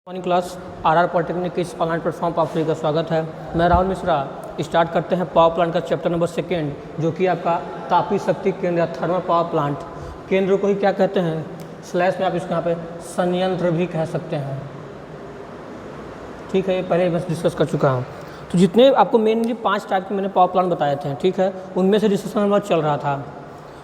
Morning class RR polytechnic के इस online platform पर आप सभी का स्वागत है। मैं राहुल मिश्रा। स्टार्ट करते हैं पावर प्लांट का चैप्टर नंबर 2 जो कि आपका तापीय शक्ति केंद्र या थर्मल पावर प्लांट केंद्र को ही क्या कहते हैं, स्लैश में आप इसको यहाँ पे संयंत्र भी कह सकते हैं। ठीक है, ये पहले मैं डिस्कस कर चुका हूँ। तो जितने आपको मेनली 5 टाइप के मैंने पावर प्लांट बताए थे, ठीक है, उनमें से डिस्कशन हमारा चल रहा था।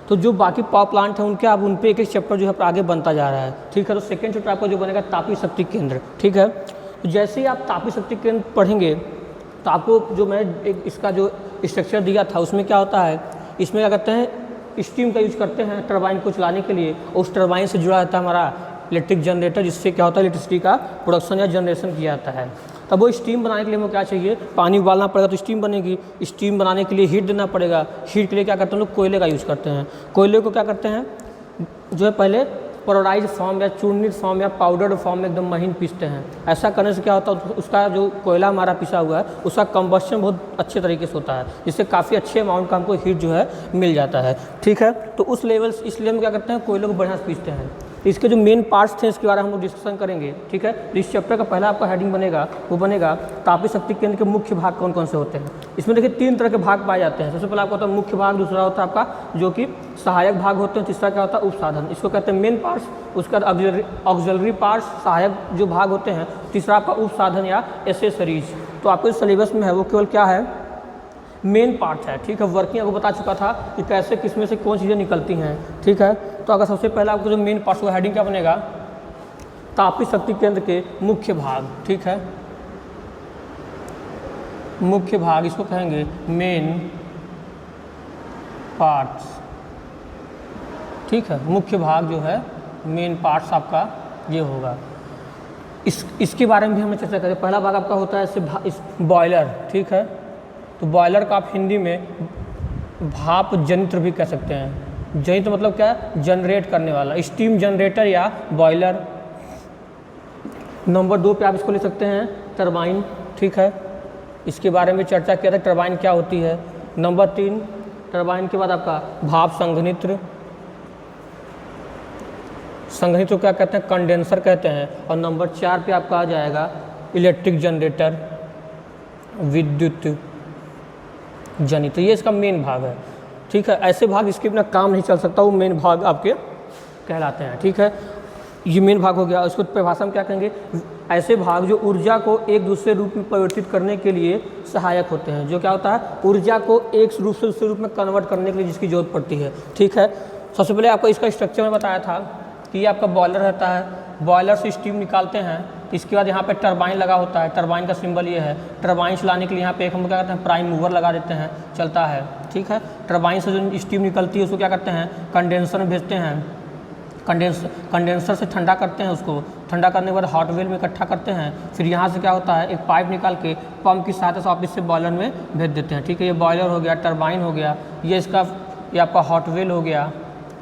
तो जो बाकी पावर प्लांट हैं उनके अब उन पर एक चैप्टर जो है आगे बनता जा रहा है। ठीक है, तो सेकंड चैप्टर आपका जो बनेगा तापीय शक्ति केंद्र। ठीक है, तो जैसे ही आप तापीय शक्ति केंद्र पढ़ेंगे तो आपको जो मैंने एक इसका जो स्ट्रक्चर दिया था उसमें क्या होता है, इसमें क्या कहते हैं, स्टीम का यूज करते हैं टरबाइन को चलाने के लिए। उस टरबाइन से जुड़ा रहता है हमारा इलेक्ट्रिक जनरेटर, जिससे क्या होता है इलेक्ट्रिसिटी का प्रोडक्शन या जनरेशन किया जाता है। तब वो स्टीम बनाने के लिए हमें क्या चाहिए, पानी उबालना पड़ेगा तो स्टीम बनेगी। स्टीम बनाने के लिए हीट देना पड़ेगा। हीट के लिए क्या करते हैं लोग, कोयले का यूज़ करते हैं। कोयले को क्या करते हैं, जो है पहले पाउडराइज फॉर्म या चूर्णित फॉर्म या पाउडर्ड फॉर्म में एकदम महीन पीसते हैं। ऐसा करने से क्या होता है, उसका जो कोयला हमारा पिसा हुआ है उसका कंबस्शन बहुत अच्छे तरीके से होता है, जिससे काफ़ी अच्छे अमाउंट का हमको हीट जो है मिल जाता है। ठीक है, तो उस लेवल इसलिए हम क्या करते हैं, कोयले को बढ़िया से पीसते हैं। तो इसके जो मेन पार्ट्स थे इसके बारे में हम लोग डिस्कशन करेंगे। ठीक है, तो इस चैप्टर का पहला आपका हेडिंग बनेगा, वो बनेगा तापीय शक्ति केंद्र के मुख्य भाग कौन कौन से होते हैं। इसमें देखिए 3 तरह के भाग पाए जाते हैं। सबसे पहले आपका होता है मुख्य भाग, दूसरा होता है आपका जो कि सहायक भाग होते हैं, तीसरा क्या होता है उपसाधन, इसको कहते हैं मेन पार्ट्स। उसके बाद ऑक्सिलरी पार्ट्स, सहायक जो भाग होते हैं, तीसरा आपका उपसाधन या एसेसरीज। तो आपके सिलेबस में है वो केवल क्या है, मेन पार्ट है। ठीक है, वर्किंग आपको बता चुका था कि कैसे किसमें से कौन चीज़ें निकलती हैं। ठीक है, तो अगर सबसे पहले आपको जो मेन पार्ट का हेडिंग क्या बनेगा, तापीय शक्ति केंद्र के मुख्य भाग। ठीक है, मुख्य भाग इसको कहेंगे मेन पार्ट्स। ठीक है, मुख्य भाग जो है मेन पार्ट्स आपका ये होगा। इसके बारे में भी हमने चर्चा करें। पहला भाग आपका होता है इस बॉयलर। ठीक है, तो बॉयलर का आप हिंदी में भाप जनित्र भी कह सकते हैं। जनित्र मतलब क्या है, जनरेट करने वाला, स्टीम जनरेटर या बॉयलर। नंबर 2 पे आप इसको ले सकते हैं टरबाइन। ठीक है, इसके बारे में चर्चा किया था, टरबाइन क्या होती है। नंबर 3 टरबाइन के बाद आपका भाप संघनित्र। संघनित्र को क्या कहते हैं, कंडेंसर कहते हैं। और नंबर 4 पे आपका आ जाएगा इलेक्ट्रिक जनरेटर, विद्युत जनित। ये इसका मेन भाग है। ठीक है, ऐसे भाग इसके बिना काम नहीं चल सकता, वो मेन भाग आपके कहलाते हैं। ठीक है, ये मेन भाग हो गया। उसको परिभाषा में क्या कहेंगे, ऐसे भाग जो ऊर्जा को एक दूसरे रूप में परिवर्तित करने के लिए सहायक होते हैं। जो क्या होता है, ऊर्जा को एक रूप से दूसरे रूप में कन्वर्ट करने के लिए जिसकी जरूरत पड़ती है। ठीक है, सबसे पहले आपको इसका स्ट्रक्चर में बताया था कि ये आपका बॉयलर रहता है। बॉयलर से स्टीम निकालते हैं, इसके बाद यहाँ पे टरबाइन लगा होता है। टरबाइन का सिंबल ये है। टरबाइन चलाने के लिए यहाँ पे एक हम क्या करते हैं, प्राइम मूवर लगा देते हैं, चलता है। ठीक है, टरबाइन से जो स्टीम निकलती है उसको क्या करते हैं, कंडेंसर में भेजते हैं। कंडेंसर से ठंडा करते हैं, उसको ठंडा करने के बाद हॉट वेल में इकट्ठा करते हैं। फिर यहाँ से क्या होता है, एक पाइप निकाल के पंप की सहायता से वापस से बॉयलर में भेज देते हैं। ठीक है, ये बॉयलर हो गया, टरबाइन हो गया, ये आपका हॉट वेल हो गया।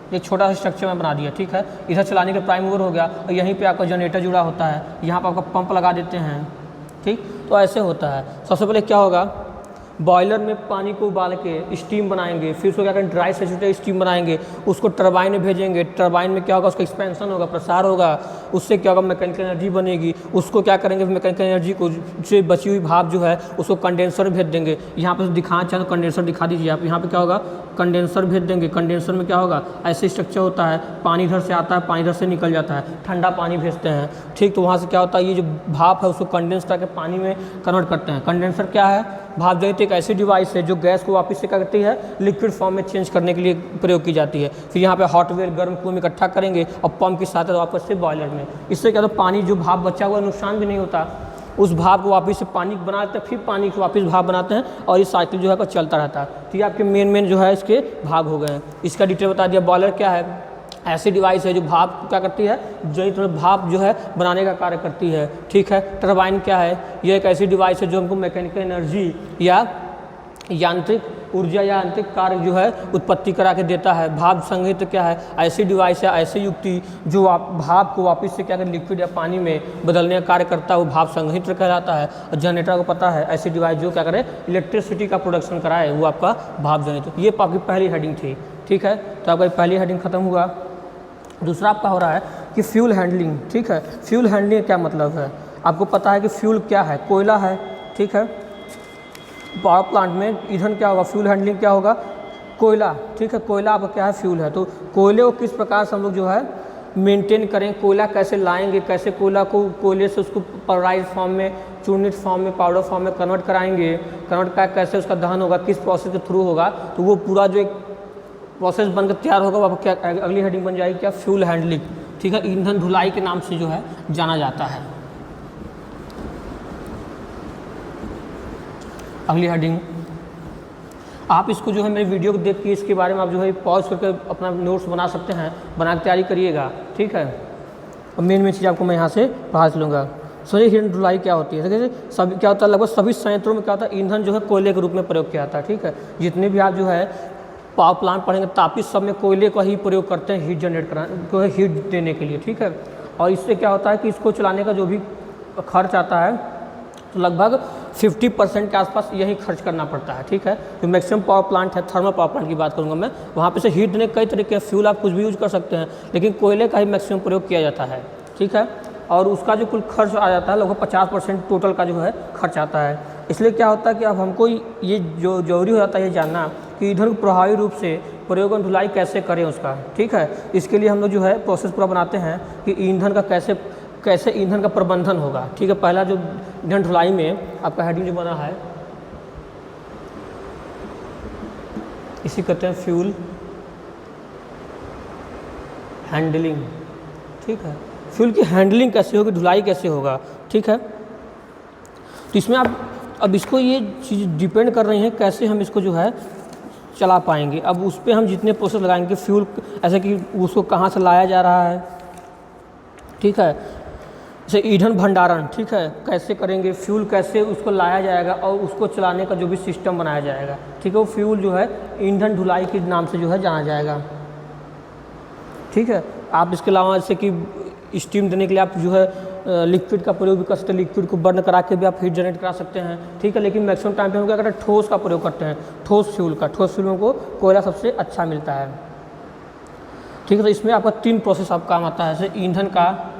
एक छोटा सा स्ट्रक्चर में बना दिया। ठीक है, इधर चलाने के प्राइम मूवर हो गया, और यहीं पे आपका जनरेटर जुड़ा होता है, यहाँ पर आपका पंप लगा देते हैं। ठीक, तो ऐसे होता है। सबसे पहले क्या होगा, बॉयलर में पानी को उबाल के स्टीम बनाएंगे, फिर उसको क्या करें, ड्राई सैचुरेटेड स्टीम बनाएंगे, उसको टरबाइन में भेजेंगे। टरबाइन में क्या होगा, उसका एक्सपेंशन होगा, प्रसार होगा, उससे क्या होगा, मैकेनिकल एनर्जी बनेगी। उसको क्या करेंगे, मैकेनिकल एनर्जी को से बची हुई भाप जो है उसको कंडेंसर में भेज देंगे। यहाँ पर दिखाना चाहें तो कंडेंसर दिखा दीजिए आप। यहाँ पर क्या होगा, कंडेंसर भेज देंगे। कंडेंसर में क्या होगा, ऐसे स्ट्रक्चर होता है, पानी इधर से आता है, पानी इधर से निकल जाता है, ठंडा पानी भेजते हैं। ठीक, तो वहाँ से क्या होता है, ये जो भाप है उसको कंडेंस करके पानी में कन्वर्ट करते हैं। कंडेंसर क्या है, भाप जनित एक ऐसी डिवाइस है जो गैस को वापस से क्या करती है, लिक्विड फॉर्म में चेंज करने के लिए प्रयोग की जाती है। फिर यहाँ पे हॉट वेल गर्म कुएं में इकट्ठा करेंगे और पंप के साथ वापस से बॉयलर में। इससे क्या होता है, पानी जो भाप बचा हुआ नुकसान भी नहीं होता, उस भाप को वापस से पानी बनाते हैं, फिर पानी को वापस भाप बनाते हैं, और ये साइकिल जो है चलता रहता है। तो ये आपके मेन जो है इसके भाग हो गए हैं। इसका डिटेल बता दिया। बॉयलर क्या है, ऐसी डिवाइस है जो भाप क्या करती है, जनित में भाप जो है बनाने का कार्य करती है। ठीक है, टरबाइन क्या है, ये एक ऐसी डिवाइस है जो हमको मैकेनिकल एनर्जी या यांत्रिक ऊर्जा या यांत्रिक कार्य जो है उत्पत्ति करा के देता है। भाप संघनित्र क्या है, ऐसी डिवाइस है, ऐसी युक्ति जो भाप को वापस से क्या करें, लिक्विड या पानी में बदलने का कार्य करता है, वो भाप संघनित्र कहलाता है। और जनरेटर को पता है, ऐसी डिवाइस जो क्या करे, इलेक्ट्रिसिटी का प्रोडक्शन कराए, वो आपका भाप जनित्र। ये आपकी पहली हेडिंग थी। ठीक है, तो आपका पहली हेडिंग खत्म हुआ। दूसरा आपका हो रहा है कि फ्यूल हैंडलिंग। ठीक है, फ्यूल हैंडलिंग क्या मतलब है, आपको पता है कि फ्यूल क्या है, कोयला है, ठीक है। पावर प्लांट में ईंधन क्या होगा, फ्यूल हैंडलिंग क्या होगा, कोयला, ठीक है। कोयला आपका क्या है, फ्यूल है। तो कोयले को किस प्रकार से हम लोग जो है मेंटेन करें, कोयला कैसे लाएंगे, कैसे कोयला को, कोयले से उसको पाउडराइज फॉर्म में, चूर्णित फॉर्म में, पाउडर फॉर्म में कन्वर्ट कराएंगे, कन्वर्ट कर कैसे उसका दहन होगा, किस प्रोसेस के थ्रू होगा, तो वो पूरा जो एक प्रोसेस बनकर तैयार होगा, वो क्या अगली हेडिंग बन जाएगी, क्या, फ्यूल हैंडलिंग, ठीक है। ईंधन धुलाई के नाम से जो है जाना जाता है। अगली हेडिंग, आप इसको जो है मेरे वीडियो को देख के इसके बारे में आप जो है पॉज करके अपना नोट्स बना सकते हैं, बना के तैयारी करिएगा, ठीक है। और मेन चीज़ आपको मैं यहाँ से पढ़ा लूँगा। सोचिए ईंधन धुलाई क्या होती है, देखिए सभी क्या होता है, लगभग सभी संयंत्रों में क्या होता है, ईंधन जो है कोयले के रूप में प्रयोग किया जाता है, ठीक है। जितने भी आप जो है पावर प्लांट पढ़ेंगे तापित सब में कोयले का ही प्रयोग करते हैं हीट जनरेट कराने को, हीट देने के लिए, ठीक है। और इससे क्या होता है कि इसको चलाने का जो भी खर्च आता है तो लगभग 50% के आसपास यही खर्च करना पड़ता है, ठीक है। जो मैक्सिमम पावर प्लांट है, थर्मल पावर प्लांट की बात करूंगा मैं, वहाँ पे से हीट देने कई तरीके के फ्यूल आप कुछ भी यूज कर सकते हैं, लेकिन कोयले का ही मैक्सिमम प्रयोग किया जाता है, ठीक है। और उसका जो कुल खर्च आ जाता है लगभग 50% टोटल का जो है खर्च आता है। इसलिए क्या होता है कि अब हमको ये जो जरूरी हो जाता है ये जानना कि ईंधन को प्रभावी रूप से प्रयोग और धुलाई कैसे करें उसका, ठीक है। इसके लिए हम लोग जो है प्रोसेस पूरा बनाते हैं कि ईंधन का कैसे ईंधन का प्रबंधन होगा, ठीक है। पहला जो ईंधन धुलाई में आपका हेडिंग जो बना है इसी कहते हैं फ्यूल हैंडलिंग, ठीक है। फ्यूल की हैंडलिंग कैसे होगी, धुलाई कैसे होगा, ठीक है। तो इसमें आप अब इसको ये चीज़ डिपेंड कर रही हैं कैसे हम इसको जो है चला पाएंगे। अब उस पर हम जितने प्रोसेस लगाएंगे, फ्यूल ऐसे कि उसको कहाँ से लाया जा रहा है, ठीक है, जैसे ईंधन भंडारण, ठीक है, कैसे करेंगे, फ्यूल कैसे उसको लाया जाएगा और उसको चलाने का जो भी सिस्टम बनाया जाएगा, ठीक है, वो फ्यूल जो है ईंधन धुलाई के नाम से जो है जाना जाएगा, ठीक है। आप इसके अलावा जैसे कि स्टीम देने के लिए आप जो है लिक्विड का प्रयोग भी कर सकते हैं, लिक्विड को बर्न करा के भी आप हीट जनरेट करा सकते हैं, ठीक है। लेकिन मैक्सिमम टाइम पे हम क्या करते हैं, ठोस का प्रयोग करते हैं, ठोस फ्यूल में को कोयला सबसे अच्छा मिलता है, ठीक है। तो इसमें आपका 3 प्रोसेस आप काम आता है, जैसे ईंधन का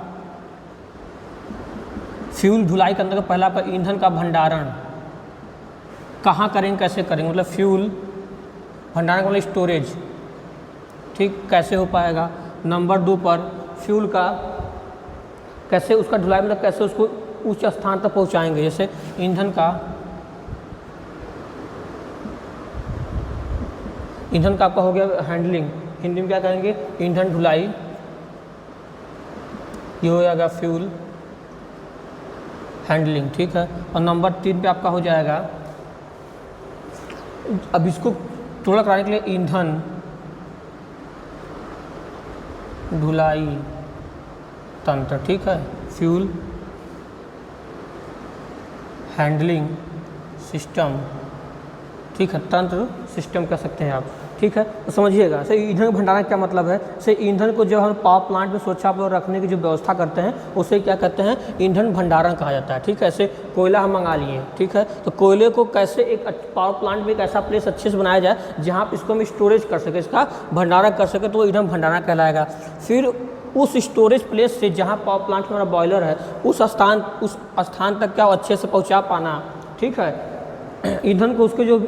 फ्यूल धुलाई के अंदर पहला आपका ईंधन का भंडारण कहाँ करेंगे, कैसे करेंगे, मतलब फ्यूल भंडारण का मतलब स्टोरेज, ठीक, कैसे हो पाएगा। नंबर 2 पर फ्यूल का कैसे उसका धुलाई, मतलब कैसे उसको उच्च स्थान तक पहुंचाएंगे, जैसे ईंधन का आपका हो गया हैंडलिंग, हिंदी में क्या कहेंगे, ईंधन धुलाई, ये हो जाएगा फ्यूल हैंडलिंग, ठीक है। और नंबर 3 पे आपका हो जाएगा, अब इसको थोड़ा कराने के लिए ईंधन धुलाई तंत्र, ठीक है, फ्यूल हैंडलिंग सिस्टम, ठीक है, तंत्र सिस्टम कह सकते हैं आप, ठीक है। तो समझिएगा, से ईंधन भंडारण क्या मतलब है, से ईंधन को जब हम पावर प्लांट में सुरक्षापूर्वक रखने की जो व्यवस्था करते हैं उसे क्या कहते हैं, ईंधन भंडारण कहा जाता है, ठीक है। ऐसे कोयला हम मंगा लिए, ठीक है, तो कोयले को कैसे एक पावर प्लांट में एक ऐसा प्लेस अच्छे से बनाया जाए जहाँ पर इसको हम स्टोरेज कर सकें, इसका भंडारण कर सकें, तो ईंधन भंडारण कहलाएगा। फिर उस स्टोरेज प्लेस से जहाँ पावर प्लांट में हमारा बॉयलर है उस स्थान तक क्या अच्छे से पहुँचा पाना, ठीक है। ईंधन को उसके जो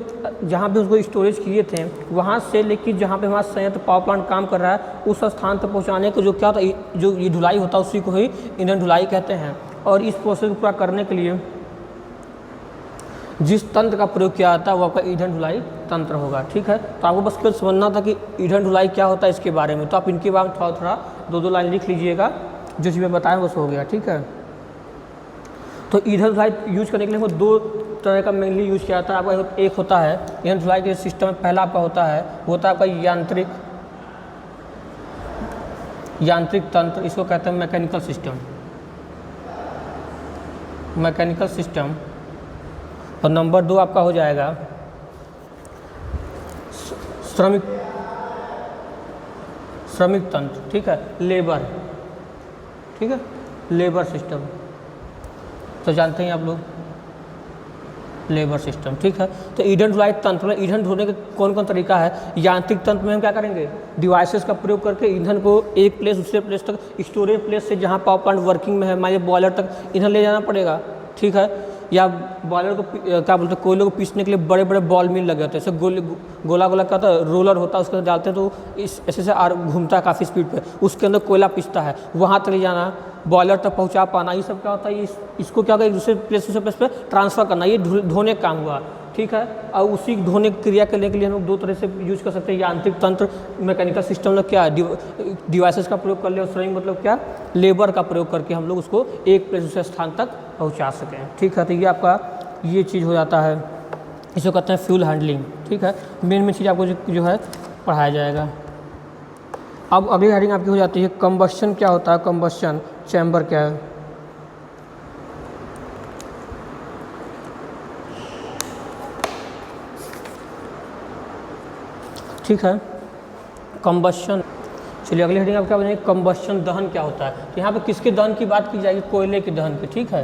जहाँ पे उसको स्टोरेज किए थे वहाँ से लेकर जहाँ पे हमारा संयंत्र पावर प्लांट काम कर रहा है उस स्थान तक पहुँचाने को जो क्या होता है, जो ये धुलाई होता है उसी को ही ईंधन धुलाई कहते हैं। और इस प्रोसेस को पूरा करने के लिए जिस तंत्र का प्रयोग किया जाता है वो आपका ईंधन धुलाई तंत्र होगा, ठीक है। तो आपको बस केवल समझना था कि ईंधन धुलाई क्या होता है इसके बारे में, तो आप इनके बारे में थोड़ा 2 लाइन लिख लीजिएगा, जो चीज़ मैं बताया वो हो गया, ठीक है। तो ईंधन धुलाई यूज करने के लिए वो 2 तरह का मेनली यूज किया जाता है। आपका एक होता है ईंधन धुलाई के सिस्टम में पहला आपका होता है वो होता है आपका यांत्रिक तंत्र, इसको कहते हैं मैकेनिकल सिस्टम। और नंबर 2 आपका हो जाएगा श्रमिक तंत्र, ठीक है, लेबर, ठीक है, लेबर सिस्टम, तो जानते हैं आप लोग लेबर सिस्टम, ठीक है। तो ईंधन ढुलाई तंत्र में ईंधन ढोने का कौन कौन तरीका है? यांत्रिक तंत्र में हम क्या करेंगे? डिवाइसेस का प्रयोग करके ईंधन को एक प्लेस दूसरे प्लेस तक, स्टोरेज प्लेस से जहाँ पावर प्लांट वर्किंग में है मान लीजिए बॉयलर तक ईंधन ले जाना पड़ेगा, ठीक है। या बॉयलर को क्या बोलते हैं, कोयले को पीसने के लिए बड़े बड़े बॉल मिल लगे होते हैं, जैसे गोला गोला का होता है, रोलर होता है, उसके अंदर डालते हैं तो इस ऐसे से घूमता है काफ़ी स्पीड पे, उसके अंदर कोयला पिसता है, वहाँ तक ले जाना, बॉयलर तक पहुँचा पाना, ये सब क्या होता है, इसको क्या होगा एक दूसरे प्लेस पे ट्रांसफ़र करना, ये धोने का काम हुआ, ठीक है। और उसी धोने की क्रिया करने के लिए हम लोग दो तरह से यूज कर सकते हैं, यांत्रिक तंत्र, मैकेनिकल सिस्टम मतलब क्या है, डिवाइसेस का प्रयोग कर ले, और श्रमिक मतलब क्या, लेबर का प्रयोग करके हम लोग उसको एक प्लेस दूसरे स्थान तक पहुंचा सकें, ठीक है। तो ये आपका ये चीज़ हो जाता है, इसको कहते हैं फ्यूल हैंडलिंग, ठीक है। मेन चीज़ आपको जो है पढ़ाया जाएगा। अब अगली हेडिंग आपकी हो जाती है कंबस्शन क्या होता है, कंबस्शन चैम्बर क्या है। ठीक है, कंबस्शन। चलिए अगली हेडिंग आप क्या बनेगी, कंबस्शन दहन क्या होता है। तो यहाँ पे किसके दहन की बात की जाएगी, कोयले के दहन की, ठीक है।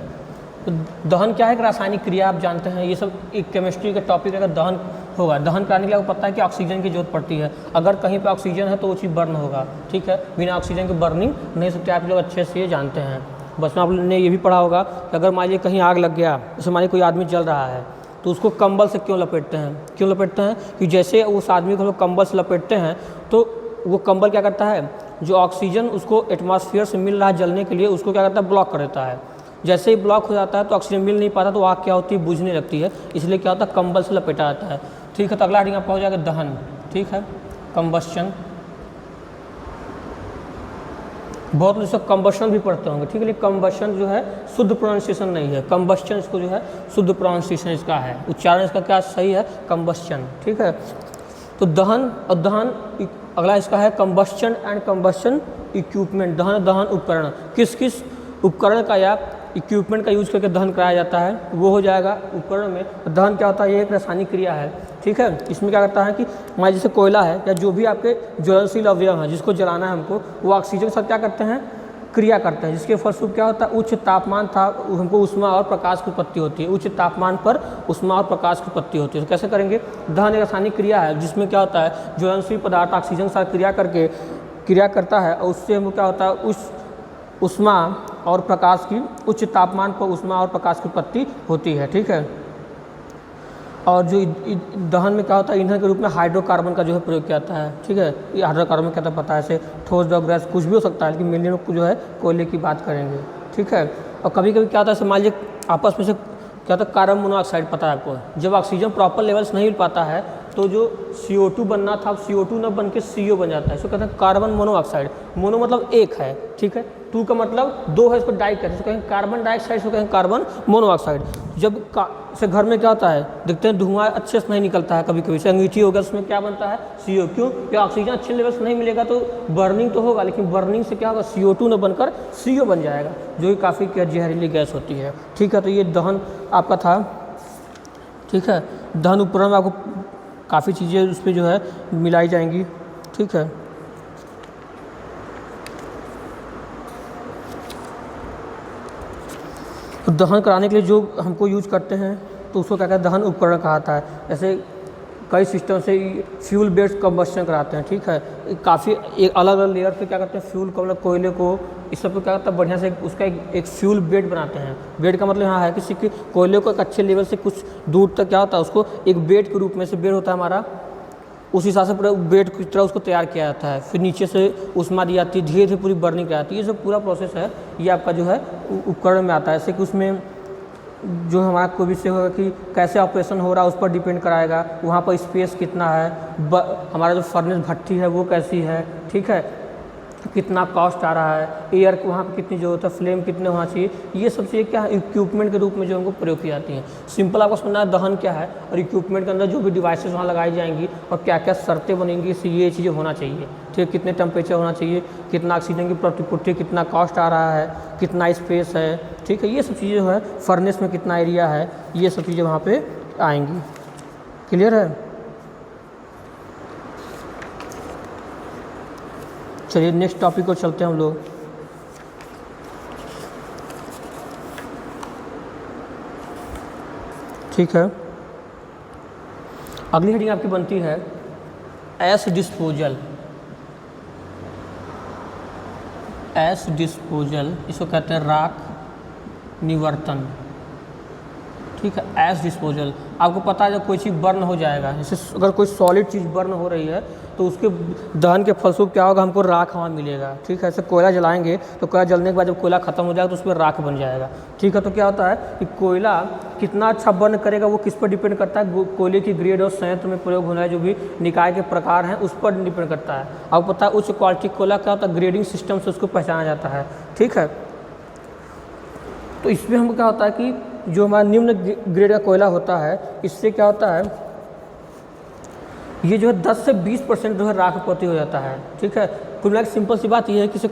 तो दहन क्या है, एक रासायनिक क्रिया, आप जानते हैं ये सब एक केमिस्ट्री का टॉपिक है। अगर दहन होगा, दहन कराने के लिए आपको पता है कि ऑक्सीजन की जरूरत पड़ती है, अगर कहीं पे ऑक्सीजन है तो वो चीज़ बर्न होगा, ठीक है। बिना ऑक्सीजन के बर्निंग नहीं सकते, आप लोग अच्छे से ये जानते हैं। बस में आप लोगों ने ये भी पढ़ा होगा कि अगर मान लीजिए कहीं आग लग गया, जैसे मान लीजिए कोई आदमी जल रहा है, तो उसको कंबल से क्यों लपेटते हैं, क्यों लपेटते हैं कि जैसे उस आदमी को हम लोग कंबल से लपेटते हैं तो वो कंबल क्या करता है, जो ऑक्सीजन उसको एटमॉस्फेयर से मिल रहा है जलने के लिए, उसको क्या करता है, ब्लॉक कर देता है। जैसे ही ब्लॉक हो जाता है तो ऑक्सीजन मिल नहीं पाता, तो आग क्या होती है, बुझने लगती है, इसलिए क्या होता है, कंबल से लपेटा जाता है, ठीक है। तो अगला हेडिंग आपका हो जाएगा दहन, ठीक है, कंबस्शन। बहुत लोग इसको कंबस्शन भी पढ़ते होंगे, ठीक है। लेकिन कंबस्शन जो है शुद्ध प्रोनाउंसिएशन नहीं है, कंबस्शन इसको जो है शुद्ध प्रोनाउंसिएशन इसका है, उच्चारण इसका क्या सही है, कंबस्शन, ठीक है। तो दहन और दहन, अगला इसका है कंबस्शन एंड कंबस्शन इक्विपमेंट, दहन उपकरण, किस किस उपकरण का या इक्विपमेंट का यूज करके दहन कराया जाता है, वो हो जाएगा उपकरण में। दहन क्या होता है, ये एक रासायनिक क्रिया है, ठीक है। इसमें क्या करता है कि मान जैसे कोयला है या जो भी आपके ज्वलनशील अवयव हैं जिसको जलाना है हमको, वो ऑक्सीजन के साथ क्या करते हैं, क्रिया करते हैं, जिसके फलस्वरूप क्या होता है, उच्च तापमान था हमको उष्मा और प्रकाश की उत्पत्ति होती है, उच्च तापमान पर उष्मा और प्रकाश की उत्पत्ति होती है। तो कैसे करेंगे, दहन एक रासायनिक क्रिया है जिसमें क्या होता है, ज्वलनशील पदार्थ ऑक्सीजन के साथ क्रिया करता है, और उससे हमको क्या होता है, उस उष्मा और प्रकाश की, उच्च तापमान पर उष्मा और प्रकाश की उत्पत्ति होती है, ठीक है। और जो दहन में क्या होता है, ईंधन के रूप में हाइड्रोकार्बन का जो है प्रयोग किया जाता है, ठीक है। ये हाइड्रोकार्बन क्या पता है, ऐसे ठोस द्रव गैस कुछ भी हो सकता है, लेकिन मेनली लोग जो है कोयले की बात करेंगे, ठीक है। और कभी कभी क्या होता है, मान लीजिए आपस में से क्या होता है, कार्बन मोनोऑक्साइड, पता है आपको, जब ऑक्सीजन प्रॉपर लेवल्स नहीं मिल पाता है तो जो CO2 बनना था, CO2 न बन के CO बन जाता है, इसको कहते हैं कार्बन मोनोऑक्साइड। मोनो मतलब एक है, ठीक है, टू का मतलब दो है, इसको डाई कहते हैं, इसको कहें कार्बन डाइऑक्साइड, इसको कहें कार्बन मोनोऑक्साइड। जब से घर में क्या होता है, देखते हैं धुआं अच्छे से नहीं निकलता है, कभी कभी से अंगीठी हो गया, उसमें क्या बनता है, CO, क्यों, कि ऑक्सीजन अच्छे लेवल से नहीं मिलेगा तो बर्निंग तो होगा, लेकिन बर्निंग से क्या होगा, CO2 न बनकर CO बन जाएगा, जो कि काफ़ी क्या जहरीली गैस होती है, ठीक है। तो ये दहन आपका था, ठीक है। दहन उपकरण में आपको काफ़ी चीज़ें उस पर जो है मिलाई जाएंगी, ठीक है। तो दहन कराने के लिए जो हमको यूज करते हैं तो उसको क्या कहते हैं, दहन उपकरण कहा जाता है। जैसे कई सिस्टम से फ्यूल बेस्ड कंबस्शन कराते हैं, ठीक है। काफ़ी एक अलग अलग लेयर पे क्या करते हैं, फ्यूल को मतलब कोयले को, इस सब को क्या करता है, बढ़िया से उसका एक फ्यूल बेड बनाते हैं। बेड का मतलब यहाँ है कि कोयले को एक अच्छे लेवल से कुछ दूर तक क्या होता है, उसको एक बेड के रूप में से बेड होता है हमारा, उस हिसाब से पूरा बेड की तरह उसको तैयार किया जाता है, फिर नीचे से उष्मा दी जाती है, धीरे धीरे पूरी बर्निंग की जाती है। ये सब पूरा प्रोसेस है, ये आपका जो है उपकरण में आता है। ऐसे कि उसमें जो हमारा कोई भी से होगा कि कैसे ऑपरेशन हो रहा है उस पर डिपेंड कराएगा, वहाँ पर स्पेस कितना है, हमारा जो फर्नेस भट्टी है वो कैसी है, ठीक है, कितना कॉस्ट आ रहा है, एयर वहाँ पर कितनी जरूरत है, फ्लेम कितने होना चाहिए, ये सब चीज़ें क्या है, इक्विपमेंट के रूप में जो हमको प्रयोग की जाती हैं। सिंपल आपको समझना है दहन क्या है, और इक्विपमेंट के अंदर जो भी डिवाइसेस वहाँ लगाई जाएंगी और क्या क्या शर्तें बनेंगी, इससे ये चीज़ें होना चाहिए, ठीक है। कितने टेम्परेचर होना चाहिए, कितना ऑक्सीजन की प्रतिपूर्ति, कितना कॉस्ट आ रहा है, कितना स्पेस है, ठीक है। ये सब चीज़ें जो है, फर्नेस में कितना एरिया है, ये सब चीज़ें वहाँ पर आएँगी। क्लियर है। चलिए नेक्स्ट टॉपिक को चलते हैं हम लोग। ठीक है। अगली हेडिंग आपकी बनती है एश डिस्पोजल। एश डिस्पोजल, इसको कहते हैं राख निवर्तन, ठीक है। एश डिस्पोजल, आपको पता है जब कोई चीज़ बर्न हो जाएगा, जैसे अगर कोई सॉलिड चीज़ बर्न हो रही है तो उसके दहन के फलस्वरूप क्या होगा, हमको राख वहाँ मिलेगा, ठीक है। ऐसे कोयला जलाएंगे तो कोयला जलने के बाद जब कोयला खत्म हो जाएगा तो उसमें राख बन जाएगा, ठीक है। तो क्या होता है कि कोयला कितना अच्छा बर्न करेगा वो किस पर डिपेंड करता है, कोयले की ग्रेड और संयंत्र में प्रयोग होने वाले जो भी निकाय के प्रकार हैं उस पर डिपेंड करता है। आपको पता है उच्च क्वालिटी कोयला क्या होता है, ग्रेडिंग सिस्टम से उसको पहचाना जाता है, ठीक है। तो इसमें हम क्या होता है कि जो हमारा निम्न ग्रेड का कोयला होता है, इससे क्या होता है, ये जो है 10 से 20% जो है राख प्रति हो जाता है, ठीक है। कुल मिला के सिंपल सी बात ये है कि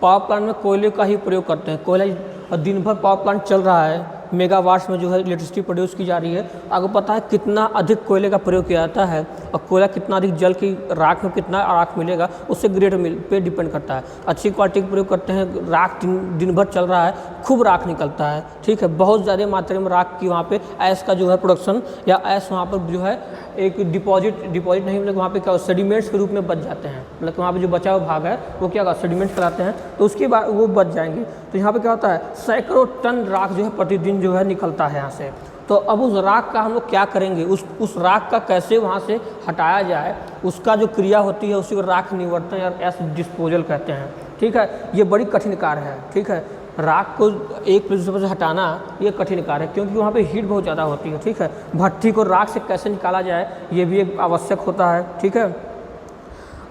पावर प्लांट में कोयले का ही प्रयोग करते हैं। कोयला दिन भर पावर प्लांट चल रहा है, मेगावाट्स में जो है इलेक्ट्रिसिटी प्रोड्यूस की जा रही है। आपको पता है कितना अधिक कोयले का प्रयोग किया जाता है और कोयला कितना अधिक जल की राख में कितना राख मिलेगा उससे ग्रेड पे डिपेंड करता है। अच्छी क्वालिटी का प्रयोग करते हैं, राख दिन भर चल रहा है, खूब राख निकलता है, ठीक है। बहुत ज़्यादा मात्रा में राख की वहाँ पे ऐश का जो है प्रोडक्शन या ऐश वहाँ पर जो है एक डिपॉजिट नहीं, मतलब वहाँ पे क्या सेडिमेंट्स के रूप में बच जाते हैं, मतलब वहाँ पे जो बचा हुआ भाग है वो क्या होगा, सेडिमेंट्स कहलाते हैं, तो उसके बाद वो बच जाएंगे। तो यहाँ पे क्या होता है, सैकड़ों टन राख जो है प्रतिदिन जो है निकलता है यहाँ से। तो अब उस राख का हम लोग क्या करेंगे, उस राख का कैसे वहाँ से हटाया जाए, उसका जो क्रिया होती है उसी को राख निवर्तन या एश डिस्पोजल कहते हैं, ठीक है। ये बड़ी कठिन कार्य है, ठीक है। राख को एक प्लेस से हटाना ये कठिन कार्य है क्योंकि वहाँ पे हीट बहुत ज़्यादा होती है, ठीक है। भट्ठी को राख से कैसे निकाला जाए ये भी एक आवश्यक होता है, ठीक है।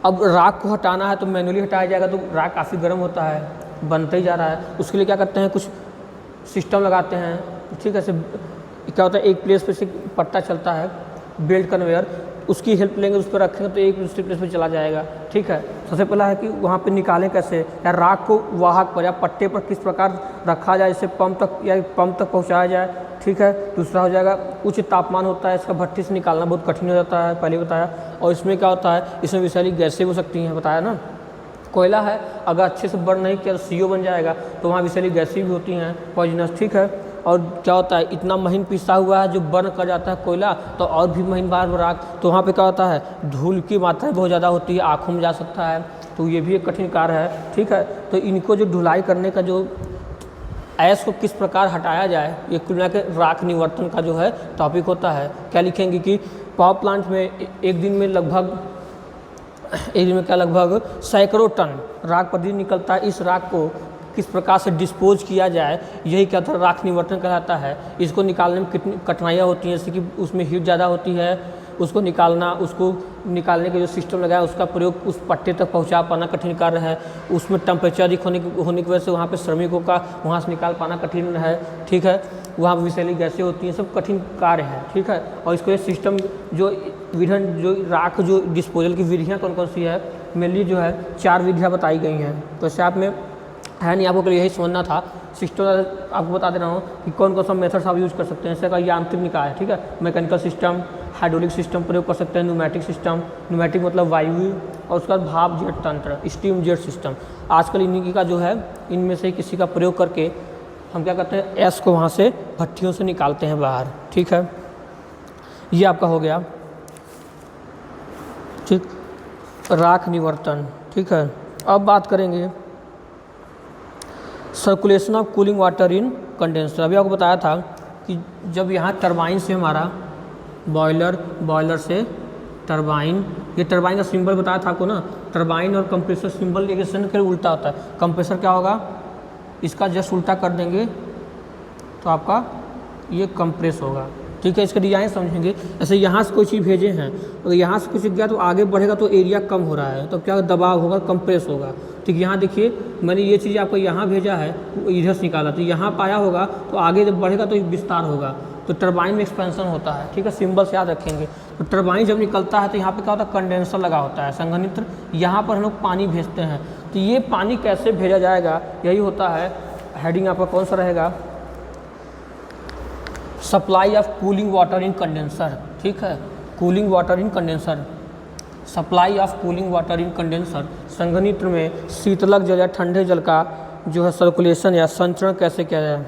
अब राख को हटाना है तो मैनुअली हटाया जाएगा, तो राख काफ़ी गर्म होता है, बनते ही जा रहा है। उसके लिए क्या करते हैं, कुछ सिस्टम लगाते हैं, ठीक है। क्या होता है, एक प्लेस पे से पट्टा चलता है, बेल्ट कन्वेयर, उसकी हेल्प लेंगे, उस पर रखेंगे तो एक दूसरे प्लेस पे चला जाएगा, ठीक है। सबसे पहला है कि वहाँ पे निकालें कैसे, या राख को वाहक पर या पट्टे पर किस प्रकार रखा जाए जिससे पंप तक पहुँचाया जाए, ठीक है। दूसरा हो जाएगा उच्च तापमान होता है, इसका भट्टी से निकालना बहुत कठिन हो जाता है, पहले बताया। और इसमें क्या होता है, इसमें विषैली गैसें हो सकती हैं, बताया ना। कोयला है, अगर अच्छे से बर्न नहीं किया तो CO बन जाएगा, तो वहाँ विषैली गैसें भी होती हैं, पॉइजनस, ठीक है। और क्या होता है, इतना महीन पिसा हुआ है जो बर्न कर जाता है कोयला, तो और भी महीन बार राख, तो वहाँ पे क्या होता है, धूल की मात्रा बहुत ज़्यादा होती है, आँखों में जा सकता है, तो ये भी एक कठिन कार्य है, ठीक है। तो इनको जो ढुलाई करने का जो ऐश को किस प्रकार हटाया जाए, ये कुल मिला के राख निवर्तन का जो है टॉपिक होता है। क्या लिखेंगे कि पावर प्लांट में एक दिन में लगभग सैकड़ों टन राख प्रतिदिन निकलता है। इस राख को किस प्रकार से डिस्पोज किया जाए, यही क्या था, राख निवर्तन कहलाता है। इसको निकालने में कितनी कठिनाइयाँ होती हैं, जैसे कि उसमें हीट ज़्यादा होती है, उसको निकालने के जो सिस्टम लगाया उसका प्रयोग उस पट्टे तक पहुंचा पाना कठिन कार्य है। उसमें टेम्परेचर अधिक होने की वजह से वहाँ पे श्रमिकों का वहाँ से निकाल पाना कठिन है, ठीक है। वहाँ पर विषैली गैसें होती हैं, सब कठिन कार्य है, ठीक है। और इसको ये सिस्टम जो राख जो डिस्पोजल की विधियाँ कौन कौन सी है, मेनली जो है 4 विधियाँ बताई गई हैं। तो ऐसे आप में है नहीं, आपको यही समझना था। सिस्टम आपको बता दे रहा हूँ कि कौन कौन सा मेथड्स आप यूज़ कर सकते हैं। जैसे का यांत्रिक निकाय है, ठीक है, मैकेनिकल सिस्टम, हाइड्रोलिक सिस्टम प्रयोग कर सकते हैं, न्यूमेटिक सिस्टम, न्यूमेटिक मतलब वायु, और उसका बाद भाप जेट तंत्र, स्टीम जेट सिस्टम। आजकल इन्हीं का जो है, इनमें से किसी का प्रयोग करके हम क्या करते हैं, ऐश को वहाँ से भट्टियों से निकालते हैं बाहर, ठीक है। ये आपका हो गया, ठीक, राख निवर्तन, ठीक है। अब बात करेंगे circulation of cooling water in condenser. अभी आपको बताया था कि जब यहाँ टरबाइन से हमारा बॉयलर से टरबाइन, ये टरबाइन का सिंबल बताया था आपको ना, टरबाइन और कंप्रेसर सिंबल एक दूसरे के उल्टा होता है। कंप्रेसर क्या होगा, इसका जस्ट उल्टा कर देंगे तो आपका ये कंप्रेस होगा, ठीक है। इसका डिजाइन समझेंगे। ऐसे यहाँ से कोई चीज़ भेजे हैं, अगर यहाँ से कुछ गया तो आगे बढ़ेगा तो एरिया कम हो रहा है, तो क्या दबाव होगा, कंप्रेस होगा, ठीक। यहाँ देखिए मैंने ये चीज़ आपको यहाँ भेजा है, इधर से निकाला, तो यहाँ पाया होगा तो आगे जब बढ़ेगा तो विस्तार होगा, तो टरबाइन में एक्सपेंशन होता है, ठीक है। सिंबल से याद रखेंगे। तो टरबाइन जब निकलता है तो यहाँ पे क्या होता है, कंडेंसर लगा होता है, संघनित्र। यहाँ पर हम लोग पानी भेजते हैं, तो ये पानी कैसे भेजा जाएगा, यही होता है। हेडिंग आपका कौन सा रहेगा, supply of cooling water in condenser, ठीक है। Cooling water in condenser, supply of cooling water in condenser, संघनित्र में शीतलक जल या ठंडे जल का जो है सर्कुलेशन या संचरण कैसे किया जाए,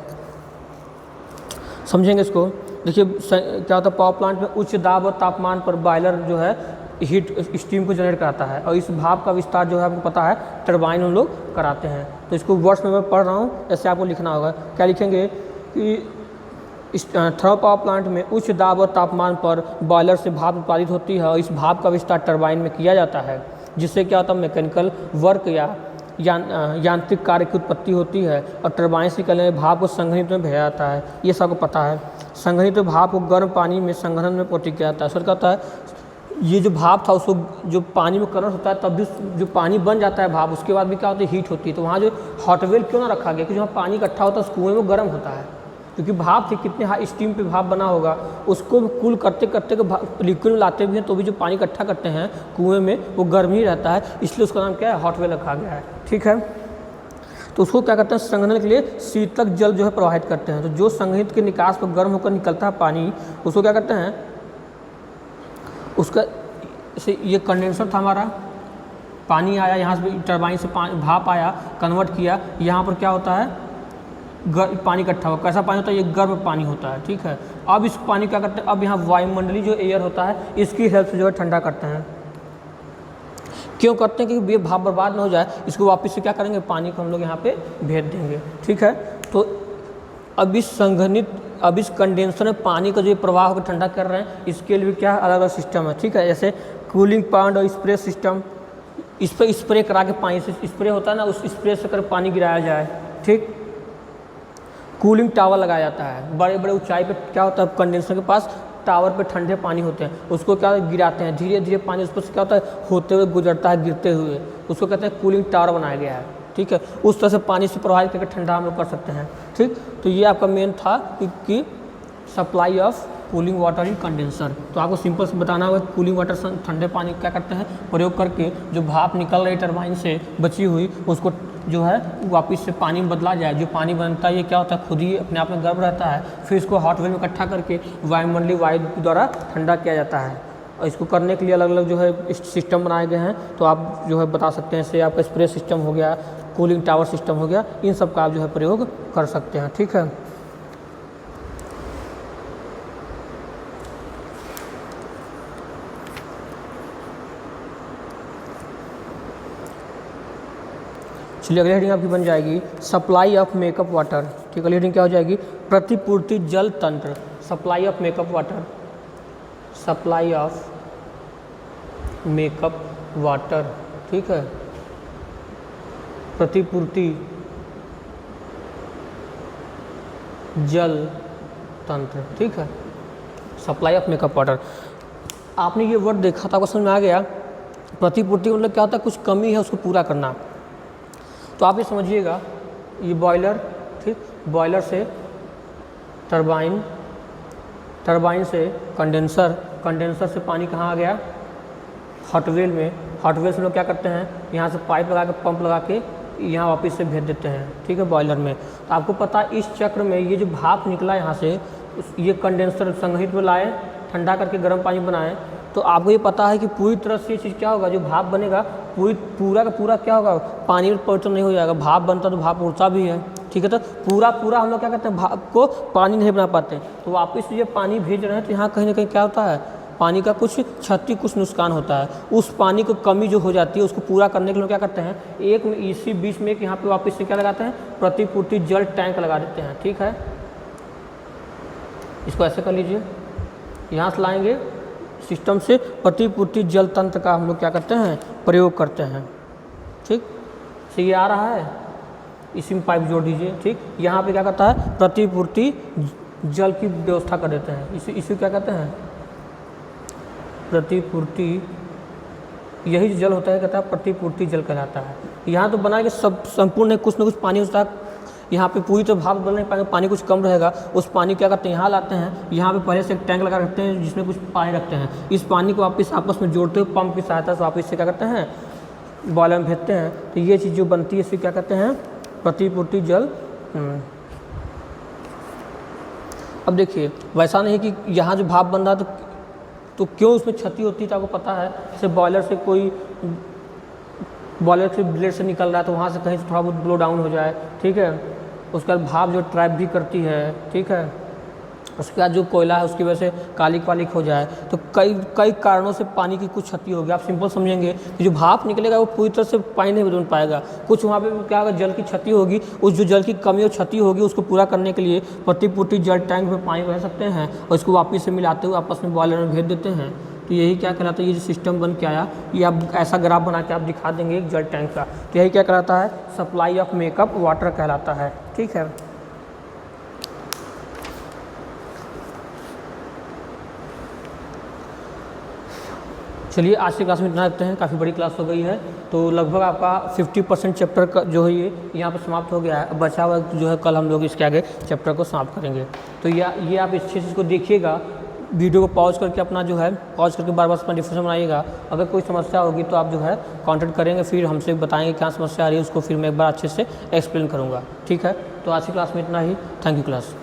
समझेंगे इसको। देखिए क्या होता है, पावर प्लांट में उच्च दाब और तापमान पर बॉयलर जो है हीट स्टीम को जनरेट कराता है, और इस भाप का विस्तार जो है आपको पता है टरबाइन हम लोग कराते हैं। तो इसको वर्ड्स में मैं पढ़ रहा हूँ, ऐसे आपको लिखना होगा। क्या लिखेंगे कि थर्मल पावर प्लांट में उच्च दाब और तापमान पर बॉयलर से भाप उत्पादित होती है, और इस भाप का विस्तार टरबाइन में किया जाता है, जिससे क्या होता है मैकेनिकल वर्क या यांत्रिक कार्य की उत्पत्ति होती है, और टरबाइन से निकलने भाप को संघनित में भेजा जाता है। ये सबको पता है। संघनित भाप को गर्म पानी में संघनन में पोटी किया जाता है। सर कहता है ये जो भाप था उसको जो पानी में करंट होता है तब भी जो पानी बन जाता है भाप, उसके बाद भी क्या होती है हीट होती है। तो वहाँ जो हॉट वेल क्यों ना रखा गया, क्योंकि जहाँ पानी इकट्ठा होता है उस कुएँ में गर्म होता है, क्योंकि भाप से कितने हाई स्टीम पे भाप बना होगा, उसको कूल करते करते लिक्विड में लाते भी हैं तो भी जो पानी इकट्ठा करते हैं कुएं में वो गर्म ही रहता है, इसलिए उसका नाम क्या है, हॉट वेल रखा गया है। ठीक है, तो उसको क्या करते हैं, संघनन के लिए शीतलक जल जो है प्रवाहित करते हैं। तो जो संघनित के निकास पर गर्म होकर निकलता है पानी, उसको क्या करते हैं, उसका ये कंडेंसर था हमारा, पानी आया यहाँ से टरबाइन से भाप आया, कन्वर्ट किया, यहाँ पर क्या होता है पानी इकट्ठा हुआ। कैसा पानी होता है, ये गर्म पानी होता है। ठीक है, अब इस पानी क्या करते हैं, अब यहाँ वायुमंडलीय जो एयर होता है इसकी हेल्प से जो है ठंडा करते हैं। क्यों करते हैं, क्योंकि ये भाप बर्बाद ना हो जाए, इसको वापस से क्या करेंगे, पानी को हम लोग यहाँ पे भेज देंगे। ठीक है, तो अब इस कंडेंसर में पानी का जो प्रवाह होकर ठंडा कर रहे हैं, इसके लिए क्या अलग अलग सिस्टम है। ठीक है, जैसे कूलिंग पॉन्ड और स्प्रे सिस्टम, इस पर स्प्रे करा के पानी से स्प्रे होता है ना, उस स्प्रे से कर पानी गिराया जाए। ठीक, कूलिंग टावर लगाया जाता है, बड़े बड़े ऊंचाई पे क्या होता है, कंडेंसर के पास टावर पे ठंडे पानी होते हैं, उसको क्या गिराते हैं, धीरे धीरे पानी उस पर से क्या होता है होते हुए गुजरता है, गिरते हुए, उसको कहते हैं कूलिंग टावर बनाया गया है। ठीक है, उस तरह से पानी से प्रवाहित करके ठंडा हम लोग कर सकते हैं। ठीक, तो ये आपका मेन था कि supply of cooling water in condenser. तो आपको सिंपल से बताना होगा कूलिंग वाटर ठंडे पानी क्या करते हैं, प्रयोग करके जो भाप निकल रही टरबाइन से बची हुई उसको जो है वापस से पानी में बदला जाए। जो पानी बनता है ये क्या होता है, खुद ही अपने आप में गर्म रहता है, फिर इसको हॉट वेल में इकट्ठा करके वायुमंडलीय वायु द्वारा ठंडा किया जाता है। और इसको करने के लिए अलग अलग जो है सिस्टम बनाए गए हैं, तो आप जो है बता सकते हैं, जैसे आपका स्प्रे सिस्टम हो गया, कूलिंग टावर सिस्टम हो गया, इन सब का आप जो है प्रयोग कर सकते हैं। ठीक है, चलिए अगली हेडिंग आपकी बन जाएगी सप्लाई ऑफ मेकअप वाटर। ठीक है, अगली हेडिंग क्या हो जाएगी, प्रतिपूर्ति जल तंत्र। Supply of makeup water, supply of makeup water. ठीक है, प्रतिपूर्ति जल तंत्र। ठीक है, सप्लाई ऑफ मेकअप वाटर। आपने ये वर्ड देखा था, आपको समझ में आ गया। प्रतिपूर्ति मतलब क्या होता है, कुछ कमी है उसको पूरा करना। तो आप ये समझिएगा, ये बॉयलर, ठीक, बॉयलर से टरबाइन, टरबाइन से कंडेंसर, कंडेंसर से पानी कहाँ आ गया, हॉट वेल में। हॉट वेल से लोग क्या करते हैं, यहाँ से पाइप लगा के, पंप लगा के यहाँ वापस से भेज देते हैं। ठीक है, बॉयलर में। तो आपको पता है इस चक्र में ये जो भाप निकला यहाँ से, ये कंडेंसर संग्रहित में लाए, ठंडा करके गर्म पानी बनाए, तो आपको ये पता है कि पूरी तरह से ये चीज़ क्या होगा, जो भाप बनेगा पूरा का पूरा क्या होगा, पानी में परिवर्तन नहीं हो जाएगा। भाप बनता तो भाप उड़ता भी है। ठीक है, तो पूरा हम लोग क्या करते हैं, भाप को पानी नहीं बना पाते, तो वापस ये पानी भेज रहे हैं, तो यहाँ कहीं ना कहीं क्या होता है, पानी का कुछ क्षति, कुछ नुकसान होता है। उस पानी को कमी जो हो जाती है उसको पूरा करने के लिए क्या करते हैं, एक में इसी बीच में यहाँ पे वापस से क्या लगाते हैं, प्रतिपूर्ति जल टैंक लगा देते हैं। ठीक है, इसको ऐसे कर लीजिए, यहाँ से लाएंगे सिस्टम से प्रतिपूर्ति जल तंत्र का हम लोग क्या करते हैं, प्रयोग करते हैं। ठीक, तो ये आ रहा है, इसी में पाइप जोड़ दीजिए। ठीक, यहाँ पे क्या करता है, प्रतिपूर्ति जल की व्यवस्था कर देते हैं। इसी क्या कहते हैं, प्रतिपूर्ति, यही जो जल होता है कहता है प्रतिपूर्ति जल कहलाता है। यहाँ तो बना के सब संपूर्ण कुछ न कुछ पानी होता है, यहाँ पे पूरी तो भाप बन नहीं पाएगा, पानी कुछ कम रहेगा, उस पानी क्या करते हैं, यहाँ लाते हैं, यहाँ पे पहले से एक टैंक लगा रखते हैं जिसमें कुछ पानी रखते हैं, इस पानी को वापस आपस में जोड़ते हुए पंप की सहायता से वापस से क्या करते हैं, बॉयलर में भेजते हैं। तो ये चीज़ जो बनती है इसे क्या कहते हैं, प्रतिपूर्ति जल। अब देखिए, वैसा नहीं कि यहाँ जो भाप बन रहा है तो क्यों उसमें क्षति होती है, तो आपको पता है, जैसे बॉयलर से कोई बॉयलर से ब्लेड से निकल रहा है तो वहाँ से कहीं से थोड़ा बहुत ब्लो डाउन हो जाए। ठीक है, उसके बाद भाप जो ट्रैप भी करती है। ठीक है, उसके बाद जो कोयला है उसकी वजह से कालिक वालिक हो जाए, तो कई कई कारणों से पानी की कुछ क्षति होगी। आप सिंपल समझेंगे कि जो भाप निकलेगा वो पूरी तरह से पानी नहीं बन पाएगा, कुछ वहाँ पे क्या होगा, जल की क्षति होगी। उस जो जल की कमी और क्षति होगी उसको पूरा करने के लिए प्रतिपूर्ति जल टैंक में पानी भर सकते हैं और इसको वापस से मिलाते हुए आपस में बॉयलर में भेज देते हैं। तो यही क्या कहलाता है, ये जो सिस्टम बन के आया, ये आप ऐसा ग्राफ बना के आप दिखा देंगे एक जल टैंक का, तो यही क्या कहलाता है, सप्लाई ऑफ मेकअप वाटर कहलाता है। ठीक है, चलिए आज की क्लास में इतना रखते हैं, काफ़ी बड़ी क्लास हो गई है। तो लगभग आपका 50% चैप्टर का जो है ये यहाँ पर समाप्त हो गया है। अब बचा हुआ जो है कल हम लोग इसके आगे चैप्टर को समाप्त करेंगे। तो ये आप इस चीज़ को देखिएगा, वीडियो को पॉज करके अपना जो है पॉज करके बार बार अपना डिस्कशन बनाइएगा। अगर कोई समस्या होगी तो आप जो है कांटेक्ट करेंगे, फिर हमसे बताएंगे क्या समस्या आ रही है, उसको फिर मैं एक बार अच्छे से एक्सप्लेन करूँगा। ठीक है, तो आज की क्लास में इतना ही। Thank you class.